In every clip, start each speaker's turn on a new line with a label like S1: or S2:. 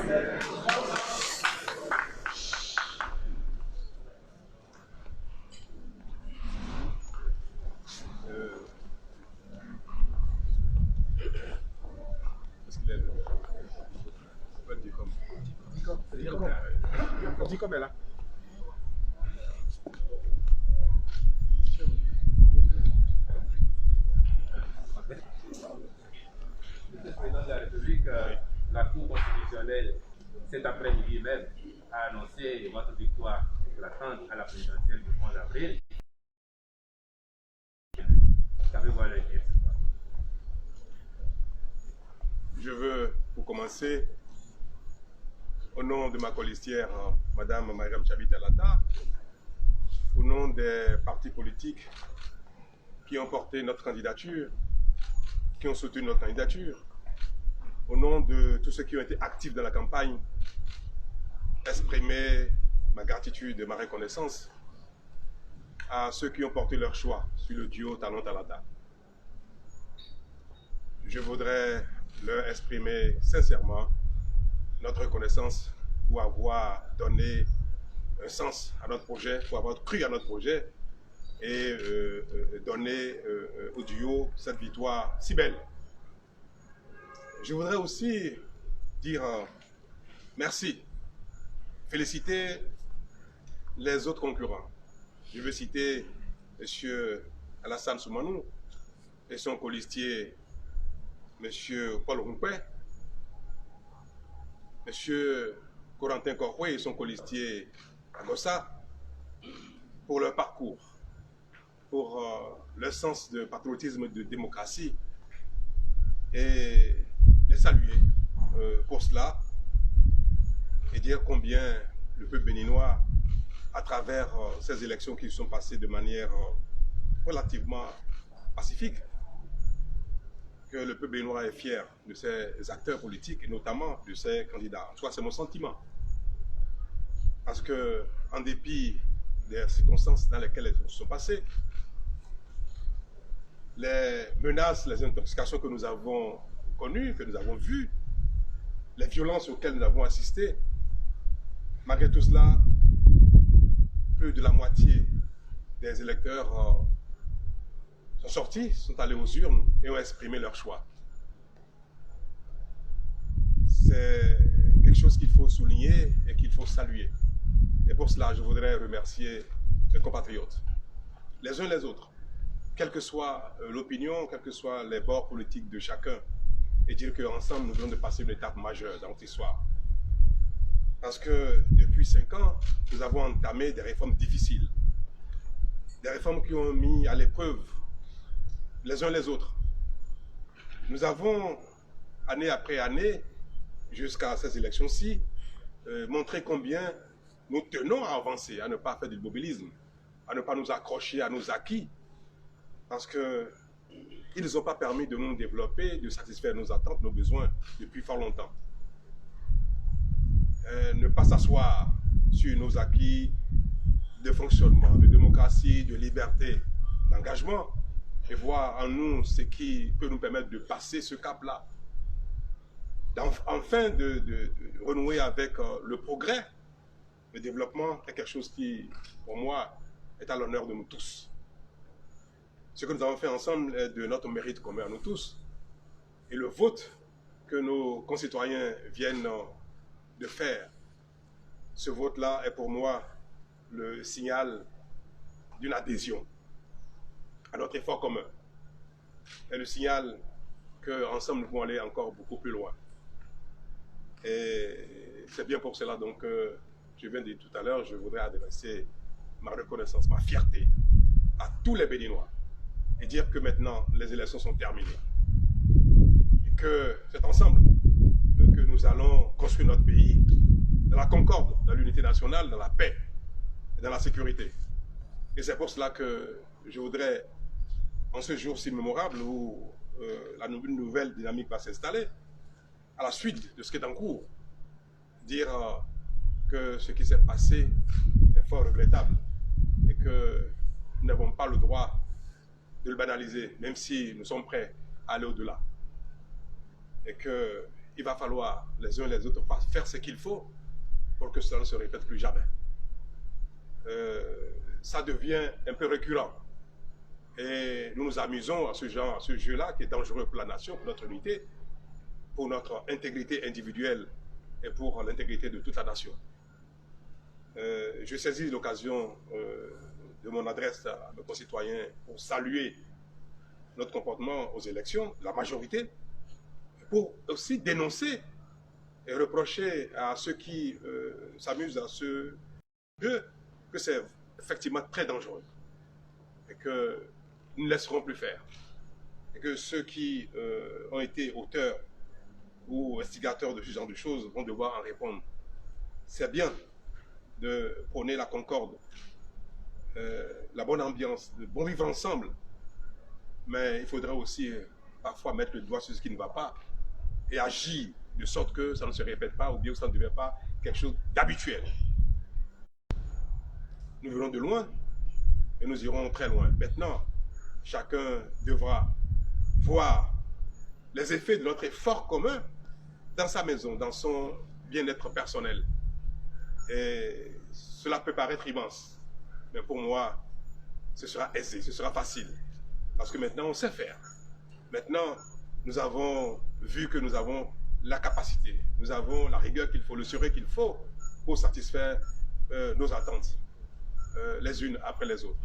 S1: Est-ce qu'il est là? On va dire comme. On dit comme elle là.
S2: Le président de la République, la Cour constitutionnelle, cet après-midi même, a annoncé votre victoire éclatante à la présidentielle du 11 avril. Savez-vous le dire?
S1: Je veux, pour commencer, au nom de ma colistière, Madame Mariam Tchabi Talata, au nom des partis politiques qui ont porté notre candidature, qui ont soutenu notre candidature, au nom de tous ceux qui ont été actifs dans la campagne, exprimer ma gratitude et ma reconnaissance à ceux qui ont porté leur choix sur le duo Talon-Talata. Je voudrais leur exprimer sincèrement notre reconnaissance pour avoir donné un sens à notre projet, pour avoir cru à notre projet et donné au duo cette victoire si belle. Je voudrais aussi dire merci, féliciter les autres concurrents. Je veux citer M. Alassane Soumanou et son colistier M. Paul Rumpé, M. Corentin Corroué et son colistier Agossa, pour leur parcours, pour leur sens de patriotisme et de démocratie, et les saluer pour cela et dire combien le peuple béninois, à travers ces élections qui se sont passées de manière relativement pacifique, que le peuple béninois est fier de ses acteurs politiques et notamment de ses candidats. En tout cas, c'est mon sentiment. Parce que, en dépit des circonstances dans lesquelles elles se sont passées, les menaces, les intoxications que nous avons connues, que nous avons vues, les violences auxquelles nous avons assisté, malgré tout cela, plus de la moitié des électeurs sont sortis, sont allés aux urnes et ont exprimé leur choix. C'est quelque chose qu'il faut souligner et qu'il faut saluer. Et pour cela, je voudrais remercier mes compatriotes, les uns les autres, quelle que soit l'opinion, quels que soient les bords politiques de chacun, et dire qu'ensemble, nous venons de passer une étape majeure dans notre histoire. Parce que depuis 5 ans, nous avons entamé des réformes difficiles, des réformes qui ont mis à l'épreuve les uns les autres. Nous avons, année après année, jusqu'à ces élections-ci, montré combien nous tenons à avancer, à ne pas faire du mobilisme, à ne pas nous accrocher à nos acquis, parce qu'ils n'ont pas permis de nous développer, de satisfaire nos attentes, nos besoins depuis fort longtemps. Ne pas s'asseoir sur nos acquis de fonctionnement, de démocratie, de liberté, d'engagement, et voir en nous ce qui peut nous permettre de passer ce cap-là. Enfin, de renouer avec le progrès. Le développement est quelque chose qui, pour moi, est à l'honneur de nous tous. Ce que nous avons fait ensemble est de notre mérite commun à nous tous. Et le vote que nos concitoyens viennent de faire, ce vote-là est pour moi le signal d'une adhésion à notre effort commun. Et le signal qu'ensemble nous pouvons aller encore beaucoup plus loin. Et c'est bien pour cela donc je viens de dire tout à l'heure, je voudrais adresser ma reconnaissance, ma fierté à tous les Béninois et dire que maintenant les élections sont terminées. Et que c'est ensemble que nous allons construire notre pays dans la concorde, dans l'unité nationale, dans la paix et dans la sécurité. Et c'est pour cela que je voudrais, en ce jour si mémorable où la nouvelle dynamique va s'installer, à la suite de ce qui est en cours, dire que ce qui s'est passé est fort regrettable et que nous n'avons pas le droit de le banaliser, même si nous sommes prêts à aller au-delà. Et il va falloir les uns et les autres faire ce qu'il faut pour que cela ne se répète plus jamais. Ça devient un peu récurrent. Et nous nous amusons à ce jeu-là qui est dangereux pour la nation, pour notre unité, pour notre intégrité individuelle et pour l'intégrité de toute la nation. Je saisis l'occasion de mon adresse à nos concitoyens pour saluer notre comportement aux élections, la majorité, pour aussi dénoncer et reprocher à ceux qui s'amusent à ce jeu que c'est effectivement très dangereux et que nous ne laisserons plus faire. Et que ceux qui ont été auteurs ou instigateurs de ce genre de choses vont devoir en répondre. C'est bien de prôner la concorde, la bonne ambiance, le bon vivre ensemble, mais il faudrait aussi parfois mettre le doigt sur ce qui ne va pas et agir de sorte que ça ne se répète pas ou bien que ça ne devient pas quelque chose d'habituel. Nous venons de loin et nous irons très loin. Maintenant, chacun devra voir les effets de notre effort commun dans sa maison, dans son bien-être personnel. Et cela peut paraître immense, mais pour moi, ce sera aisé, ce sera facile. Parce que maintenant, on sait faire. Maintenant, nous avons vu que nous avons la capacité, nous avons la rigueur qu'il faut, le sérieux qu'il faut pour satisfaire nos attentes, les unes après les autres.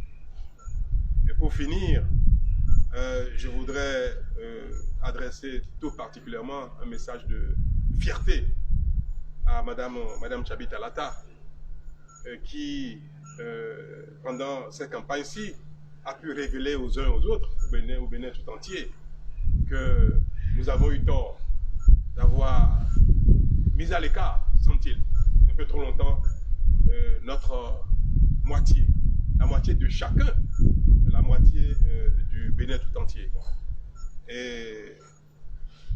S1: Et pour finir, je voudrais adresser tout particulièrement un message de fierté à Madame Tchabi Talata, qui, pendant cette campagne-ci, a pu révéler aux uns et aux autres, au Bénin tout entier, que nous avons eu tort d'avoir mis à l'écart, semble-t-il, un peu trop longtemps, notre moitié, la moitié de chacun, la moitié du Bénin tout entier. Et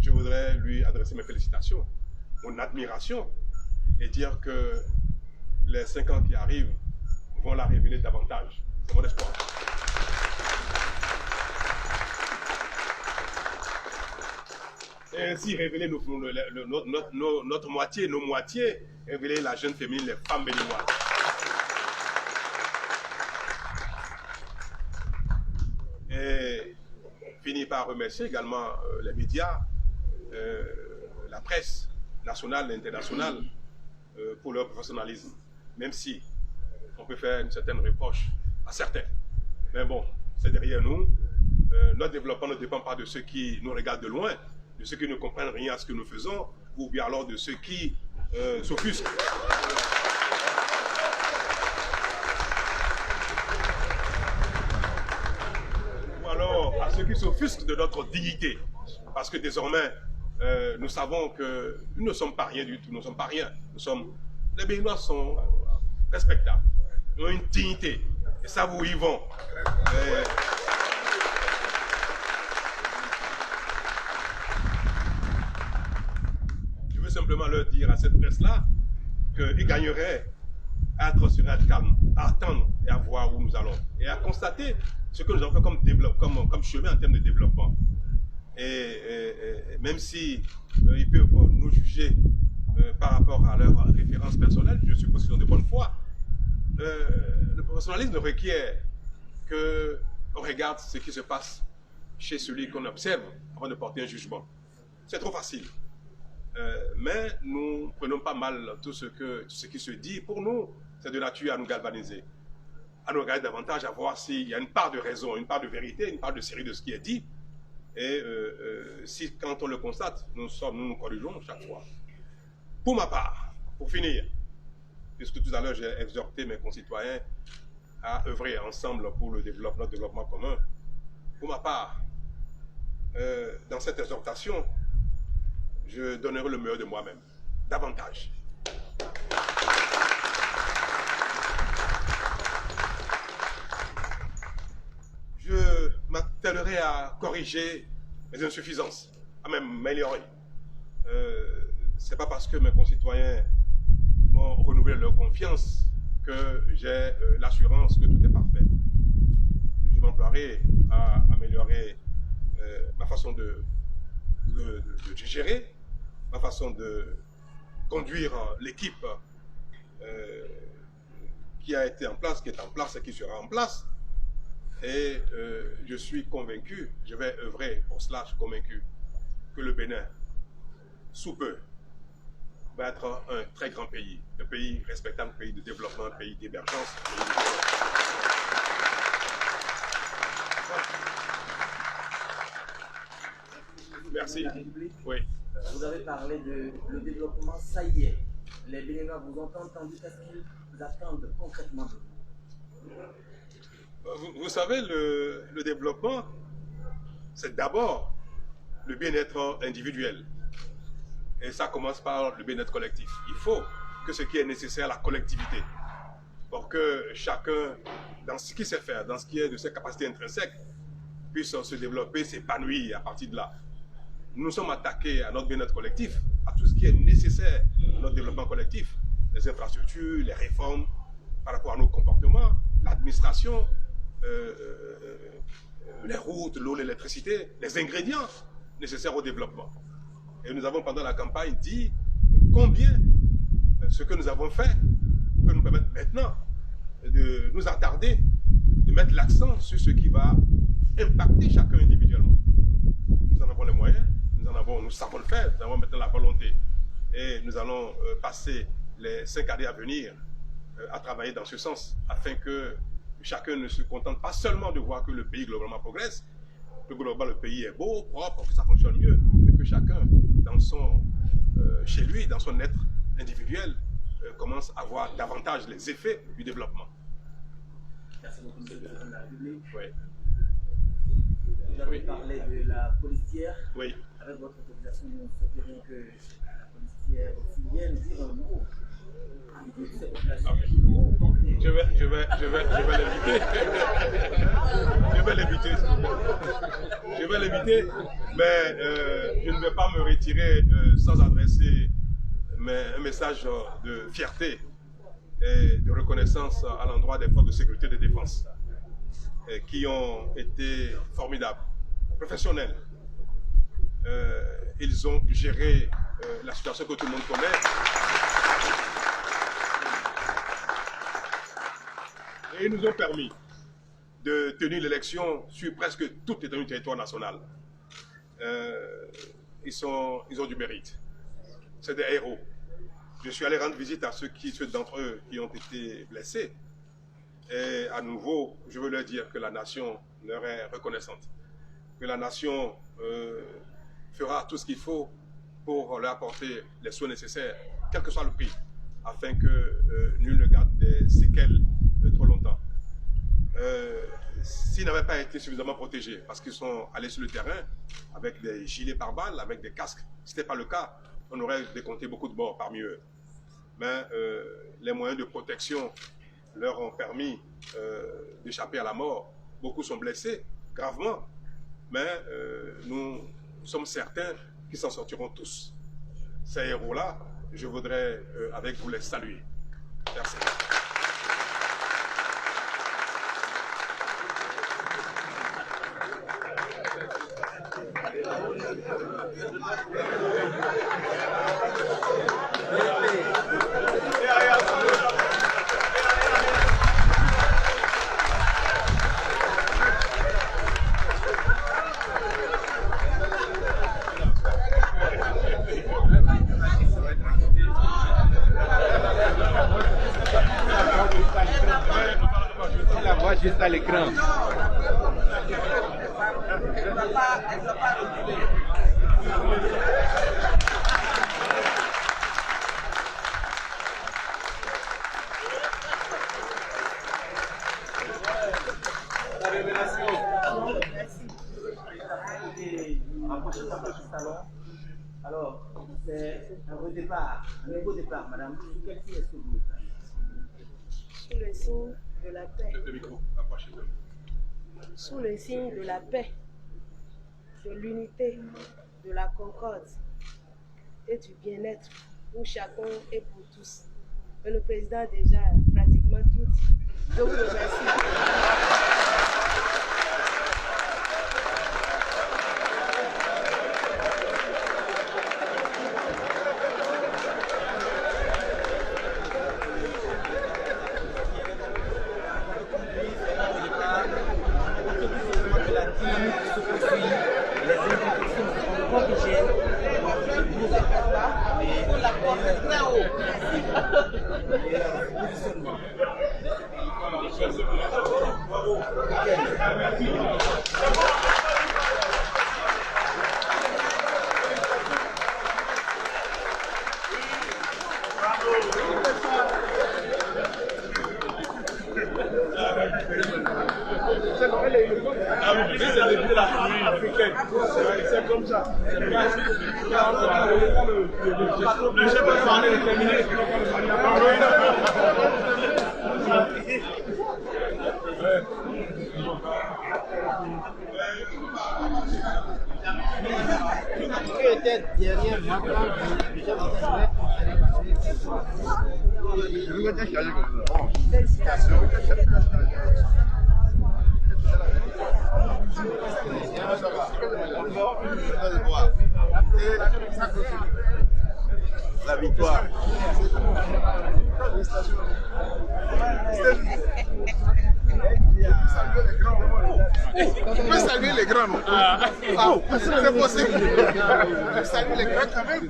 S1: je voudrais lui adresser mes félicitations, mon admiration, et dire que les 5 ans qui arrivent vont la révéler davantage. C'est mon espoir. Et ainsi révéler notre moitié, nos moitiés, révéler la jeune féminine, les femmes béninoises. Et finir par remercier également les médias, la presse nationale et internationale pour leur professionnalisme, même si on peut faire une certaine reproche à certains. Mais bon, c'est derrière nous. Notre développement ne dépend pas de ceux qui nous regardent de loin, de ceux qui ne comprennent rien à ce que nous faisons, ou bien alors de ceux qui s'offusquent. Ou alors à ceux qui s'offusquent de notre dignité. Parce que désormais, nous savons que nous ne sommes pas rien du tout, nous ne sommes pas rien. Les Béninois sont respectables, ils ont une dignité, et ça vous y vont. Je veux simplement leur dire à cette presse-là qu'ils gagneraient à être sereins, à être calmes, à attendre et à voir où nous allons, et à constater ce que nous avons fait comme chemin en termes de développement. Et même si ils peuvent nous juger par rapport à leurs références personnelles, je suppose qu'ils ont de bonne foi, le professionnalisme requiert qu'on regarde ce qui se passe chez celui qu'on observe avant de porter un jugement. C'est trop facile. Mais nous ne prenons pas mal tout ce qui se dit. Pour nous, c'est de nature à nous galvaniser, à nous regarder davantage, à voir s'il y a une part de raison, une part de vérité, une part de sérieux de ce qui est dit. Et si, quand on le constate, nous nous corrigeons chaque fois. Pour ma part, pour finir, puisque tout à l'heure j'ai exhorté mes concitoyens à œuvrer ensemble pour notre développement commun, pour ma part, dans cette exhortation, je donnerai le meilleur de moi-même, davantage. Je m'attellerai à corriger mes insuffisances, à m'améliorer. Ce n'est pas parce que mes concitoyens m'ont renouvelé leur confiance que j'ai l'assurance que tout est parfait. Je m'emploierai à améliorer ma façon de gérer, ma façon de conduire l'équipe qui a été en place, qui est en place et qui sera en place. Et je suis convaincu, je vais œuvrer pour cela, je suis convaincu que le Bénin, sous peu, va être un très grand pays, un pays respectable, un pays de développement, un pays d'émergence. Merci. Oui.
S3: Vous avez parlé de le développement, ça y est. Les Béninois vous ont entendu, qu'est-ce qu'ils attendent concrètement de vous?
S1: Vous savez, le développement, c'est d'abord le bien-être individuel. Et ça commence par le bien-être collectif. Il faut que ce qui est nécessaire à la collectivité, pour que chacun, dans ce qu'il sait faire, dans ce qui est de ses capacités intrinsèques, puisse se développer, s'épanouir à partir de là. Nous sommes attaqués à notre bien-être collectif, à tout ce qui est nécessaire à notre développement collectif, les infrastructures, les réformes par rapport à nos comportements, l'administration, les routes, l'eau, l'électricité, les ingrédients nécessaires au développement. Et nous avons pendant la campagne dit combien ce que nous avons fait peut nous permettre maintenant de nous attarder, de mettre l'accent sur ce qui va impacter chacun individuellement. Nous en avons les moyens, nous savons le faire, nous avons maintenant la volonté. Et nous allons passer les 5 années à venir à travailler dans ce sens, afin que chacun ne se contente pas seulement de voir que le pays globalement progresse, que globalement le pays est beau, propre, que ça fonctionne mieux, mais que chacun, chez lui, dans son être individuel, commence à voir davantage les effets du développement.
S3: Merci beaucoup, Monsieur le Président de la République.
S1: Oui.
S3: Vous avez parlé de la policière.
S1: Oui.
S3: Avec votre autorisation, nous souhaiterions que la policière aussi vienne dire un mot.
S1: Je vais l'éviter. Je vais l'éviter, mais je ne vais pas me retirer sans adresser un message de fierté et de reconnaissance à l'endroit des forces de sécurité et de défense qui ont été formidables, professionnels. Ils ont géré la situation que tout le monde connaît. Et ils nous ont permis de tenir l'élection sur presque toute l'étendue du territoire national. Ils ont du mérite. C'est des héros. Je suis allé rendre visite à ceux d'entre eux qui ont été blessés. Et à nouveau, je veux leur dire que la nation leur est reconnaissante. Que la nation fera tout ce qu'il faut pour leur apporter les soins nécessaires, quel que soit le prix, afin que nul ne garde des séquelles trop longtemps. S'ils n'avaient pas été suffisamment protégés, parce qu'ils sont allés sur le terrain avec des gilets pare-balles, avec des casques, si ce n'était pas le cas, on aurait décompté beaucoup de morts parmi eux. Mais les moyens de protection leur ont permis d'échapper à la mort. Beaucoup sont blessés, gravement, mais nous sommes certains qu'ils s'en sortiront tous. Ces héros-là, je voudrais avec vous les saluer. Merci.
S2: La voix juste à l'écran. La révélation.
S3: Alors, c'est un redépart, un nouveau départ, madame. Sous quel signe est-ce que vous le faites?
S4: Sous le signe de la paix.
S1: Le micro, approchez-le.
S4: Sous le signe de la paix, de l'unité, de la concorde et du bien-être pour chacun et pour tous. Et le président a déjà pratiquement tout dit. Je vous remercie.
S5: C'est la famille africaine. C'est comme ça. Le chef de famille est terminé.
S3: Qui était derrière moi quand je vais
S5: La victoire.
S6: Tu peux saluer les grands, non? C'est possible. Tu salues les grands quand même.